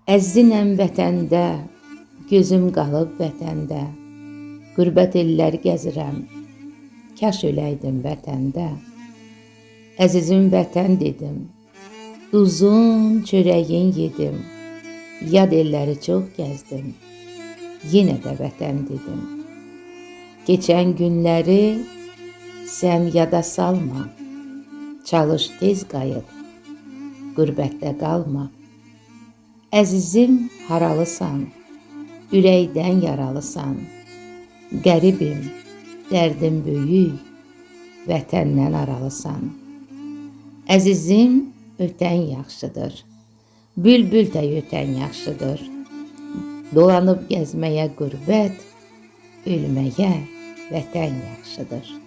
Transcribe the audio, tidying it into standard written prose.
Əzzinəm vətəndə, gözüm qalıb vətəndə. Qürbət illər gəzirəm, kaş öləydim vətəndə. Əzizim vətən dedim, duzun, çörəyin yedim. Yad elləri çox gəzdim, yenə də vətən dedim. Keçən günləri sən yada salma, çalış tez qayıt, qürbətdə qalma. Əzizim haralısan, ürəkdən yaralısan. Qəribim, dərdim böyük, vətəndən aralısan. Əzizim ötən yaxşıdır, bülbül də ötən yaxşıdır. Dolanıb gəzməyə qürbət, ölməyə vətən yaxşıdır.